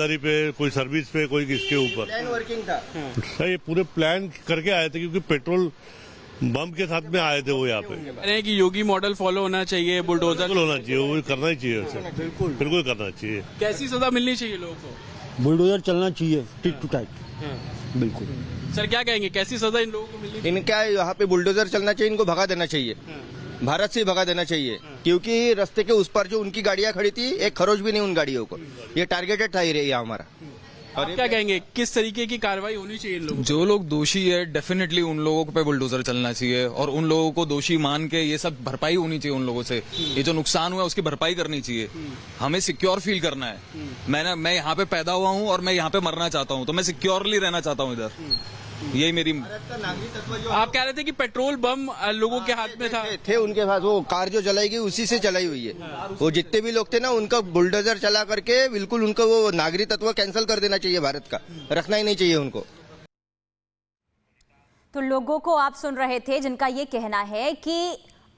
दुकानदारी पे, कोई सर्विस पे, कोई किसके ऊपर। प्लान वर्किंग था ये पूरे प्लान करके आए थे, क्योंकि पेट्रोल बम के साथ में आए थे वो यहाँ पे। कह रहे हैं कि योगी मॉडल फॉलो होना चाहिए, बुलडोजर बिल्कुल होना चाहिए, वो करना ही चाहिए वैसे। बिल्कुल करना चाहिए। कैसी सजा मिलनी चाहिए लोगों को? बुलडोजर चलना चाहिए टिट टू टाइट। बिल्कुल सर क्या कहेंगे, कैसी सजा इन लोगों को मिलनी चाहिए? इनका यहाँ पे बुलडोजर चलना चाहिए, इनको भगा देना चाहिए, भारत से भगा देना चाहिए, क्योंकि रास्ते के उस पर जो उनकी गाड़ियां खड़ी थी, एक खरोच भी नहीं उन गाड़ियों को। ये टारगेटेड था एरिया हमारा। आप क्या कहेंगे, किस तरीके की कार्रवाई होनी चाहिए इन लोगों? जो लोग दोषी है डेफिनेटली उन लोगों पे बुलडोजर चलना चाहिए और उन लोगों को दोषी मान के ये सब भरपाई होनी चाहिए उन लोगों से। ये जो नुकसान हुआ उसकी भरपाई करनी चाहिए। हमें सिक्योर फील करना है। मैं यहाँ पे पैदा हुआ हूँ और मैं यहाँ पे मरना चाहता हूँ, तो मैं सिक्योरली रहना चाहता हूँ इधर। यही मेरी। आप कह रहे थे कि पेट्रोल बम लोगों के हाथ में थे उनके पास, वो कार जो जलाएगी उसी से चलाई हुई है। वो जितने भी लोग थे ना, उनका बुलडोजर चला करके बिल्कुल उनको वो नागरिक तत्व कैंसिल कर देना चाहिए, भारत का रखना ही नहीं चाहिए उनको। तो लोगों को आप सुन रहे थे जिनका ये कहना है कि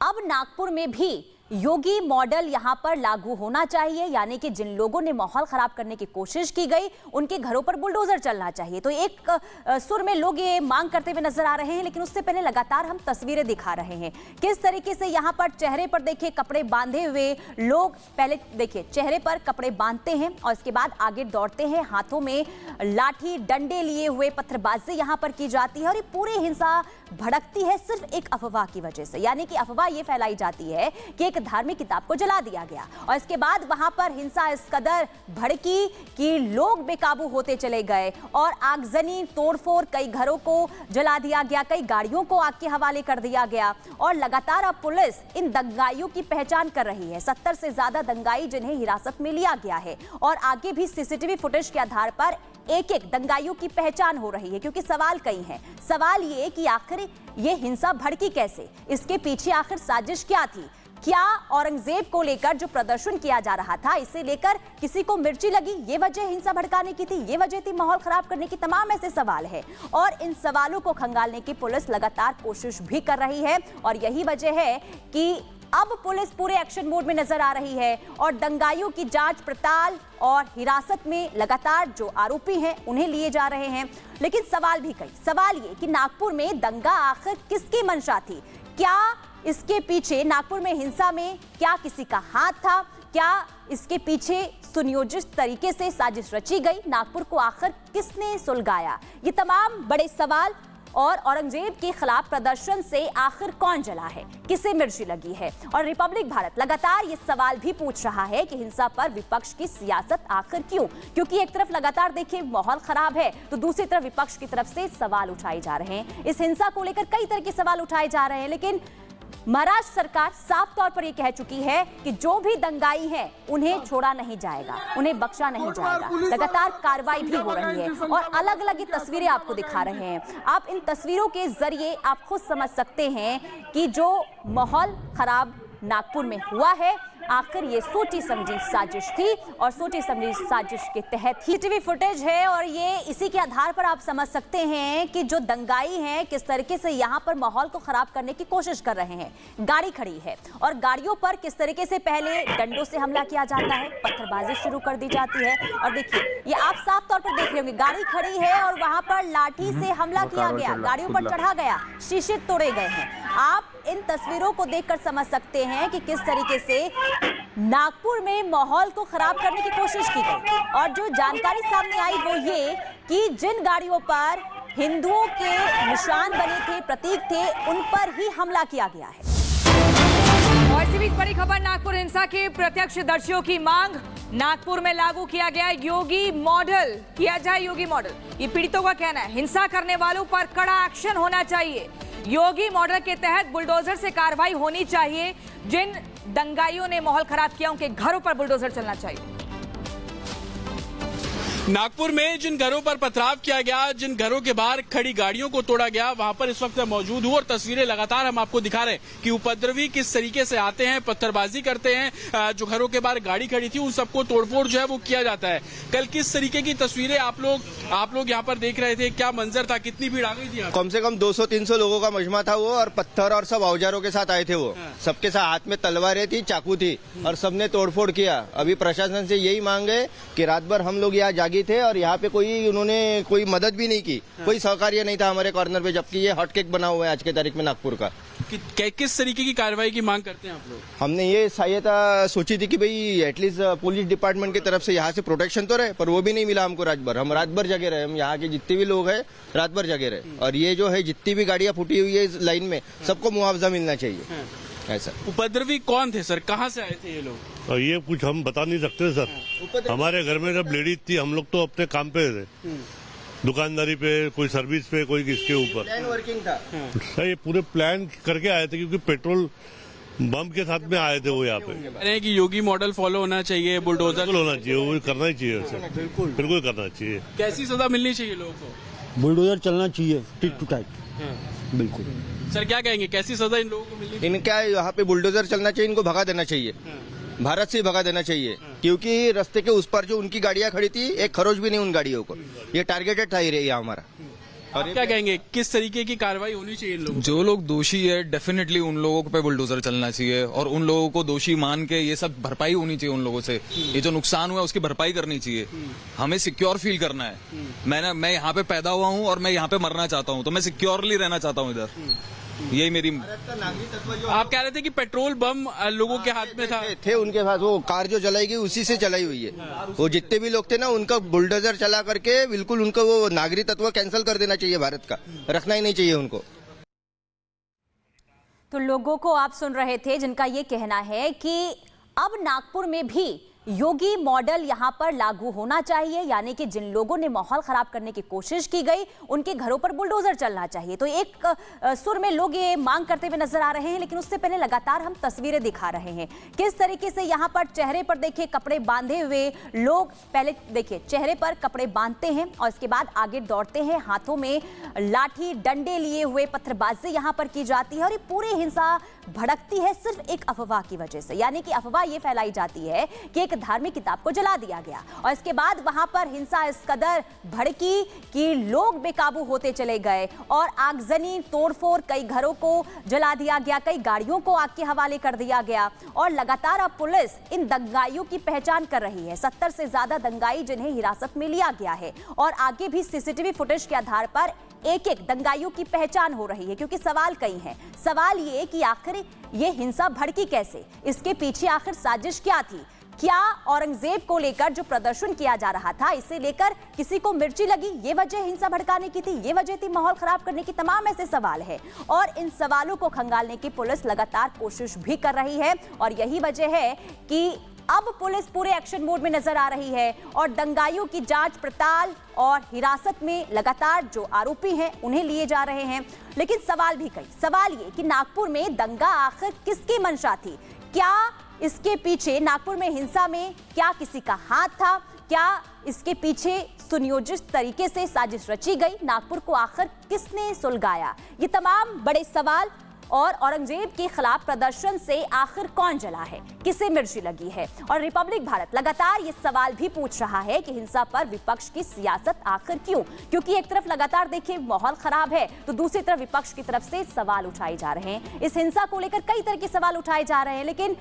अब नागपुर में भी योगी मॉडल यहां पर लागू होना चाहिए, यानी कि जिन लोगों ने माहौल खराब करने की कोशिश की गई उनके घरों पर बुलडोजर चलना चाहिए। तो एक सुर में लोग ये मांग करते हुए नजर आ रहे हैं, लेकिन उससे पहले लगातार हम तस्वीरें दिखा रहे हैं किस तरीके से यहां पर चेहरे पर देखिए कपड़े बांधे हुए लोग, पहले देखिए चेहरे पर कपड़े बांधते हैं और इसके बाद आगे दौड़ते हैं, हाथों में लाठी डंडे लिए हुए पत्थरबाजी यहां पर की जाती है और ये पूरी हिंसा भड़कती है सिर्फ एक अफवाह की वजह से। यानी कि अफवाह ये फैलाई जाती है कि एक धार्मिक किताब को जला दिया गया और इसके बाद वहां पर हिंसा इस कदर भड़की कि लोग बेकाबू होते चले गए और आगजनी, तोड़फोड़, कई घरों को जला दिया गया, कई गाड़ियों को आग के हवाले कर दिया गया और लगातार अब पुलिस इन दंगाइयों की पहचान कर रही है। 70 से ज्यादा दंगाई जिन्हें हिरासत में लिया गया है और आगे भी सीसीटीवी फुटेज के आधार पर एक एक दंगाइयों की पहचान हो रही है, क्योंकि सवाल कई हैं। सवाल ये कि आखिर ये हिंसा भड़की कैसे, इसके पीछे आखिर साजिश क्या थी? क्या औरंगजेब को लेकर जो प्रदर्शन किया जा रहा था, इसे लेकर किसी को मिर्ची लगी, ये वजह हिंसा भड़काने की थी, ये वजह थी माहौल खराब करने की? तमाम ऐसे सवाल है और इन सवालों को खंगालने की पुलिस लगातार कोशिश भी कर रही है और यही वजह है कि अब पुलिस पूरे एक्शन मोड में नजर आ रही है और दंगाइयों की जांच पड़ताल और हिरासत में लगातार जो आरोपी हैं उन्हें लिए जा रहे हैं। लेकिन सवाल भी कई, सवाल ये कि नागपुर में दंगा आखिर किसकी मंशा थी? क्या इसके पीछे, नागपुर में हिंसा में क्या किसी का हाथ था? क्या इसके पीछे सुनियोजित तरीके से साजिश रची गई? नागपुर को आखिर किसने सुलगाया? ये तमाम बड़े सवाल। और औरंगजेब के खिलाफ प्रदर्शन से आखिर कौन जला है, किसे मिर्ची लगी है? और रिपब्लिक भारत लगातार ये सवाल भी पूछ रहा है कि हिंसा पर विपक्ष की सियासत आखिर क्यों? क्योंकि एक तरफ लगातार देखिए माहौल खराब है तो दूसरी तरफ विपक्ष की तरफ से सवाल उठाए जा रहे हैं। इस हिंसा को लेकर कई तरह के सवाल उठाए जा रहे हैं, लेकिन महाराष्ट्र सरकार साफ तौर पर यह कह चुकी है कि जो भी दंगाई हैं उन्हें छोड़ा नहीं जाएगा, उन्हें बख्शा नहीं जाएगा। लगातार कार्रवाई भी हो रही है और अलग अलग ये तस्वीरें आपको दिखा रहे हैं। आप इन तस्वीरों के जरिए आप खुद समझ सकते हैं कि जो माहौल खराब नागपुर में हुआ है आखिर ये सोची समझी साजिश थी और सोची समझी साजिश के तहत ही टीवी फुटेज है और ये इसी के आधार पर आप समझ सकते हैं कि जो दंगाई हैं किस तरीके से यहाँ पर माहौल को खराब करने की कोशिश कर रहे हैं। गाड़ी खड़ी है और गाड़ियों पर किस तरीके से पहले डंडों से हमला किया जाता है, पत्थरबाजी शुरू कर दी जाती है और देखिए ये आप साफ तौर पर देख रहे होंगे, गाड़ी खड़ी है और वहां पर लाठी से हमला किया गया, गाड़ियों पर चढ़ा गया, शीशे तोड़े गए हैं। आप इन तस्वीरों को देखकर समझ सकते हैं कि किस तरीके से नागपुर में माहौल को खराब करने की कोशिश की गई और जो जानकारी सामने आई वो ये कि जिन गाड़ियों पर हिंदुओं के निशान बने थे, प्रतीक थे, उन पर ही हमला किया गया है। और इसी बीच बड़ी खबर, नागपुर हिंसा के प्रत्यक्षदर्शियों की मांग, नागपुर में लागू किया गया योगी मॉडल, किया जाए योगी मॉडल, ये पीड़ितों का कहना है। हिंसा करने वालों पर कड़ा एक्शन होना चाहिए, योगी मॉडल के तहत बुलडोजर से कार्रवाई होनी चाहिए, जिन दंगाइयों ने माहौल खराब किया उनके घरों पर बुलडोजर चलना चाहिए। नागपुर में जिन घरों पर पथराव किया गया, जिन घरों के बाहर खड़ी गाड़ियों को तोड़ा गया, वहां पर इस वक्त मौजूद हूं और तस्वीरें लगातार हम आपको दिखा रहे हैं कि उपद्रवी किस तरीके से आते हैं, पत्थरबाजी करते हैं, जो घरों के बाहर गाड़ी खड़ी थी उन सबको तोड़फोड़ जो है वो किया जाता है। कल किस तरीके की तस्वीरें आप लोग यहाँ पर देख रहे थे, क्या मंजर था, कितनी भीड़ आ गई थी? कम से कम 200-300 लोगों का मजमा था वो और पत्थर और सब औजारों के साथ आए थे वो। सबके साथ हाथ में तलवारें थी, चाकू थी और सबने तोड़फोड़ किया। अभी प्रशासन से यही मांग है कि रात भर हम लोग यहाँ बागी थे और यहाँ पे उन्होंने कोई मदद भी नहीं की, कोई सहकार्य नहीं था हमारे कॉर्नर पे, जबकि ये हॉटकेक बना हुआ है आज के तारीख में नागपुर का। किस तरीके की कार्रवाई की मांग करते हैं आप लोग? हमने ये सहायता सोची थी कि भाई एटलीस्ट पुलिस डिपार्टमेंट की तरफ से यहाँ से प्रोटेक्शन तो रहे, पर वो भी नहीं मिला हमको रात भर। हम रात भर जगे रहे, हम यहाँ के जितने भी लोग हैं रात भर जगे रहे। और ये जो है जितनी भी गाड़ियाँ फूटी हुई है इस लाइन में, सबको मुआवजा मिलना चाहिए ऐसा। उपद्रवी कौन थे सर, कहाँ से आए थे ये लोग? और ये कुछ हम बता नहीं सकते सर। हमारे घर में जब लेडीज थी, हम लोग तो अपने काम पे थे, दुकानदारी पे, कोई सर्विस पे, कोई किसके ऊपर। प्लान वर्किंग था सर ये पूरे प्लान करके आए थे, क्योंकि पेट्रोल बम के साथ में आए थे वो यहाँ पे। कह रहे हैं कि योगी मॉडल फॉलो होना चाहिए, बुलडोजर बिल्कुल होना चाहिए, वो करना ही चाहिए सर, बिल्कुल करना चाहिए। कैसी सजा मिलनी चाहिए लोगों को? बुलडोजर चलना चाहिए टिट टू टाइट, बिल्कुल। सर क्या कहेंगे, कैसी सजा इन लोगों को मिलनी चाहिए? इनका यहाँ पे बुलडोजर चलना चाहिए, इनको भगा देना चाहिए, भारत से ही भगा देना चाहिए। क्योंकि रास्ते के उस पर जो उनकी गाड़ियां खड़ी थी, एक खरोच भी नहीं उन गाड़ियों को, ये टारगेटेड था एरिया हमारा। आप क्या कहेंगे, किस तरीके की कार्रवाई होनी चाहिए इन लोगों? जो लोग दोषी है डेफिनेटली उन लोगों पे बुलडोजर चलना चाहिए और उन लोगों को दोषी मान के ये सब भरपाई होनी चाहिए उन लोगों से। ये जो नुकसान हुआ है उसकी भरपाई करनी चाहिए। हमें सिक्योर फील करना है। मैं यहाँ पे पैदा हुआ हूँ और मैं यहाँ पे मरना चाहता हूँ, तो मैं सिक्योरली रहना चाहता हूँ इधर। यही मेरी। आप कह रहे थे कि पेट्रोल बम लोगों के हाथ में थे उनके पास, वो कार जो जलाई गई उसी से चलाई हुई है। वो जितने भी लोग थे ना, उनका बुलडोजर चला करके बिल्कुल उनका वो नागरिकत्व कैंसिल कर देना चाहिए, भारत का रखना ही नहीं चाहिए उनको। तो लोगों को आप सुन रहे थे जिनका ये कहना है कि अब नागपुर में भी योगी मॉडल यहां पर लागू होना चाहिए, यानी कि जिन लोगों ने माहौल खराब करने की कोशिश की गई उनके घरों पर बुलडोजर चलना चाहिए। तो एक सुर में लोग ये मांग करते हुए नजर आ रहे हैं, लेकिन उससे पहले लगातार हम तस्वीरें दिखा रहे हैं किस तरीके से यहां पर चेहरे पर देखिए कपड़े बांधे हुए लोग, पहले देखिए चेहरे पर कपड़े बांधते हैं और इसके बाद आगे दौड़ते हैं, हाथों में लाठी डंडे लिए हुए पत्थरबाजी यहां पर की जाती है और ये पूरी हिंसा भड़कती है सिर्फ एक अफवाह की वजह से। यानी कि अफवाह ये फैलाई जाती है कि एक धार्मिक किताब को जला दिया गया और इसके बाद वहां पर हिंसा इस कदर भड़की कि लोग बेकाबू होते चले गए और आगजनी, तोड़फोड़, कई घरों को जला दिया गया, कई गाड़ियों को आग के हवाले कर दिया गया और लगातार अब पुलिस इन दंगाइयों की पहचान कर रही है। 70 से ज्यादा दंगाई जिन्हें हिरासत में लिया गया है और आगे भी सीसीटीवी फुटेज के आधार पर एक एक दंगाइयों की पहचान हो रही है, क्योंकि सवाल कई हैं। सवाल ये कि आखिर ये हिंसा भड़की कैसे, इसके पीछे आखिर साजिश क्या थी? क्या औरंगजेब को लेकर जो प्रदर्शन किया जा रहा था, इसे लेकर किसी को मिर्ची लगी, ये वजह हिंसा भड़काने की थी, ये वजह थी माहौल खराब करने की? तमाम ऐसे सवाल है और इन सवालों को खंगालने की पुलिस लगातार कोशिश भी कर रही है और यही वजह है कि अब पुलिस पूरे एक्शन मोड में नजर आ रही है और दंगाइयों की जांच पड़ताल और हिरासत में लगातार जो आरोपी हैं उन्हें लिए जा रहे हैं। लेकिन सवाल भी कई, सवाल ये कि नागपुर में दंगा आखिर किसकी मंशा थी? क्या इसके पीछे, नागपुर में हिंसा में क्या किसी का हाथ था? क्या इसके पीछे सुनियोजित तरीके से साजिश रची गई? नागपुर को आखिर किसने सुलगाया? ये तमाम बड़े सवाल। और औरंगजेब के खिलाफ प्रदर्शन से आखिर कौन जला है, किसे मिर्ची लगी है? और रिपब्लिक भारत लगातार ये सवाल भी पूछ रहा है कि हिंसा पर विपक्ष की सियासत आखिर क्यों? क्योंकि एक तरफ लगातार देखिए माहौल खराब है तो दूसरी तरफ विपक्ष की तरफ से सवाल उठाए जा रहे हैं। इस हिंसा को लेकर कई तरह के सवाल उठाए जा रहे हैं, लेकिन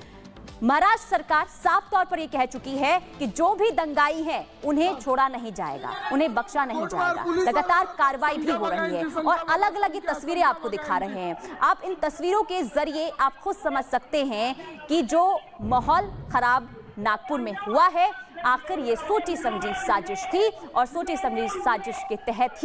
महाराष्ट्र सरकार साफ तौर पर यह कह चुकी है कि जो भी दंगाई हैं उन्हें छोड़ा नहीं जाएगा, उन्हें बख्शा नहीं जाएगा। लगातार कार्रवाई भी हो रही है और अलग अलग ये तस्वीरें आपको दिखा रहे हैं। आप इन तस्वीरों के जरिए आप खुद समझ सकते हैं कि जो माहौल खराब नागपुर में हुआ है आखिर ये सोची समझी साजिश थी और सोची समझी साजिश के तहत ही